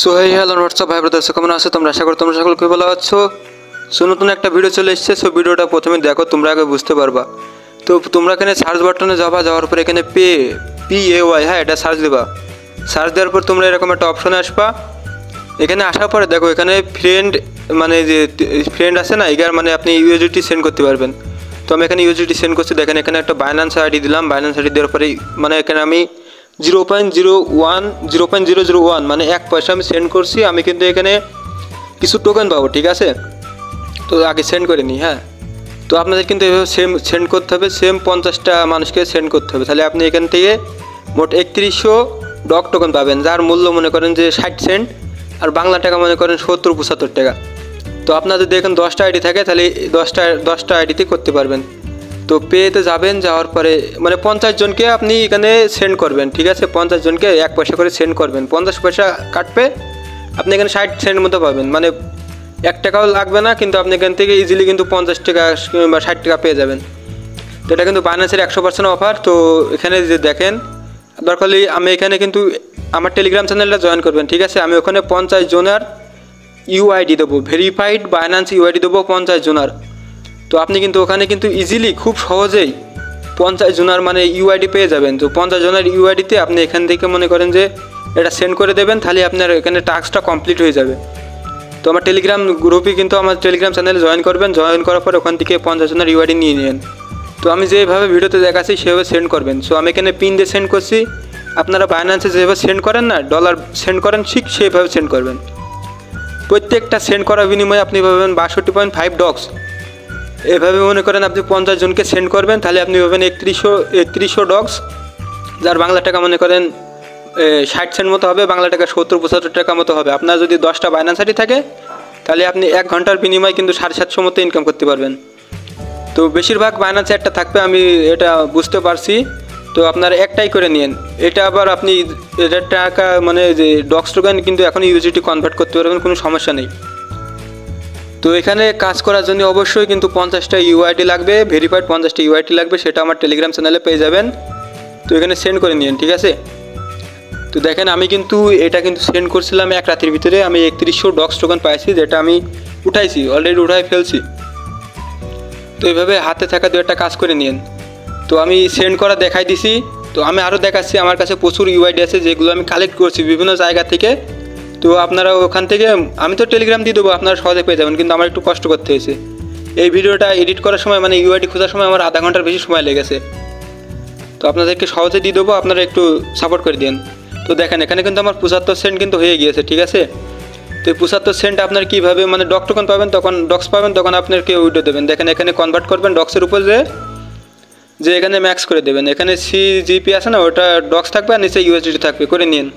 So hey hello WhatsApp ভাই brothers, কেমন আছো তোমরা? আশা করি তোমরা সকলে খুব ভালো আছো। সো নতুন একটা ভিডিও চলে এসেছে। সো ভিডিওটা প্রথমে দেখো, তোমরা আগে বুঝতে পারবা। তো তোমরা এখানে সার্চ বাটনে যাওয়ার পর এখানে PAY, হ্যাঁ, এটা সার্চ দেবা। সার্চ দেওয়ার পর তোমরা এরকম একটা অপশনে আসবা। এখানে আসার পরে দেখো এখানে ফ্রেন্ড, মানে যে ফ্রেন্ড আছে না, এগার মানে আপনি ইউএসডিটি সেন্ড করতে পারবেন। তো আমি এখানে ইউএসডিটি সেন্ড করছি। দেখেন এখানে একটা বাইন্যান্স আইডি দিলাম। বাইন্যান্স আইডি দেওয়ার পরে মানে এখানে আমি 0.001 মানে 1 পয়সা আমি সেন্ড করছি। আমি কিন্তু এখানে কিছু টোকেন পাবো, ঠিক আছে? তো আগে সেন্ড করে নিই, হ্যাঁ। তো আপনাদের কিন্তু এভাবে সেন্ড করতে হবে, সেম 50টা মানুষকে সেন্ড করতে হবে। তাহলে আপনি এখান থেকে মোট 3100 ডগ টোকেন পাবেন, যার মূল্য মনে করেন যে 60 সেন্ট, আর বাংলা টাকা মনে করেন 70-75 টাকা। তো আপনার যদি এখানে 10টা আইডি থাকে তাহলে 10টা আইডিতে করতে পারবেন। তো পেতে যাবেন, যাওয়ার পরে মানে 50 জনকে আপনি এখানে সেন্ড করবেন, ঠিক আছে? 50 জনকে 1 পয়সা করে সেন্ড করবেন। 50 পয়সা কাটবে, আপনি এখানে 60 সেন্ট মতো পাবেন, মানে 1 টাকাও লাগবে না। কিন্তু আপনি এখান থেকে ইজিলি কিন্তু 50 টাকা বা 60 টাকা পেয়ে যাবেন। তো এটা কিন্তু বাইন্যান্সের 100% অফার। তো এখানে যে দেখেন, দরকার হলে আমি এখানে কিন্তু আমার টেলিগ্রাম চ্যানেলটা জয়েন করবেন, ঠিক আছে? আমি ওখানে 50 জনের ইউআইডি দেবো, ভেরিফাইড বাইন্যান্স ইউআইডি দেবো 50 জনের। তো আপনি কিন্তু ওখানে কিন্তু ইজিলি খুব সহজেই 50 জনের মানে ইউআইডি পেয়ে যাবেন। তো 50 জনের ইউআইডিতে আপনি এখান থেকে মনে করেন যে এটা সেন্ড করে দেবেন, তাহলে আপনার এখানে টাস্কটা কমপ্লিট হয়ে যাবে। তো আমার টেলিগ্রাম গ্রুপে কিন্তু আমার টেলিগ্রাম চ্যানেলে জয়েন করবেন। জয়েন করার পর ওখান থেকে 50 জনের ইউআইডি নিয়ে নেন। তো আমি যেভাবে ভিডিওতে দেখাচ্ছি সেভাবে সেন্ড করবেন। সো আমি এখানে পিন দিয়ে সেন্ড করছি। আপনারা বাইন্যান্সে যেভাবে সেন্ড করেন না, ডলার সেন্ড করেন, ঠিক সেইভাবে সেন্ড করবেন। প্রত্যেকটা সেন্ড করার বিনিময়ে আপনি পাবেন 62.5 ডগস। এভাবে মনে করেন আপনি 50 জনকে সেন্ড করবেন, তাহলে আপনি পাবেন 3100 ডগস, যার বাংলা টাকা মনে করেন 60 সেন্ট মতো হবে, বাংলা টাকা 70-75 টাকা মতো হবে। আপনার যদি 10টা বাইন্যান্স আইডি থাকে তাহলে আপনি 1 ঘন্টার বিনিময়ে কিন্তু 750 মতো ইনকাম করতে পারবেন। তো বেশিরভাগ বাইন্যান্স একটা থাকবে, আমি এটা বুঝতে পারছি। তো আপনারা একটাই করে নিন। এটা আবার আপনি এটার টাকা মানে যে ডগস টোকেন কিন্তু এখন ইউএসডিটি কনভার্ট করতে পারবেন, কোনো সমস্যা নেই। তো এখানে কাজ করার জন্য অবশ্যই কিন্তু 50টা ইউআইডি লাগবে, ভেরিফাইড 50টা ইউআইডি লাগবে। সেটা আমার টেলিগ্রাম চ্যানেলে পেয়ে যাবেন। তো এখানে সেন্ড করে নিন, ঠিক আছে? তো দেখেন আমি কিন্তু এটা কিন্তু সেন্ড করছিলাম 1 রাতের ভিতরে। আমি 3100 ডগস টোকেন পাইছি, যেটা আমি উঠাইছি, অলরেডি উঠাই ফেলছি। তো এইভাবে হাতে থাকা 2-একটা কাজ করে নিন। তো আমি সেন্ড করা দেখাই দিছি। তো আমি আরও দেখাচ্ছি, আমার কাছে প্রচুর ইউআইডি আছে যেগুলো আমি কালেক্ট করছি বিভিন্ন জায়গা থেকে। তো আপনারা ওখান থেকে, আমি তো টেলিগ্রাম দিয়ে দেবো, আপনারা সহজে পেয়ে যাবেন, কিন্তু আমার একটু কষ্ট করতে হয়েছে। এই ভিডিওটা এডিট করার সময় মানে ইউআইডি খোঁজার সময় আমার আধা ঘন্টার বেশি সময় লেগেছে। তো আপনাদেরকে সহজে দিয়ে দেবো, আপনারা একটু সাপোর্ট করে দিন। তো দেখেন এখানে কিন্তু আমার 75 সেন্ট কিন্তু হয়ে গিয়েছে, ঠিক আছে? তো 75 সেন্ট আপনার কীভাবে মানে ডগ টোকেন পাবেন, তখন ডক্স পাবেন, তখন আপনাকে উইডো দেবেন। দেখেন এখানে কনভার্ট করবেন ডক্সের উপর যে এখানে ম্যাক্স করে দেবেন। এখানে CGP আছে না, ওটা ডক্স থাকবে আর নিচে ইউএসডিটি থাকবে, করে নিন।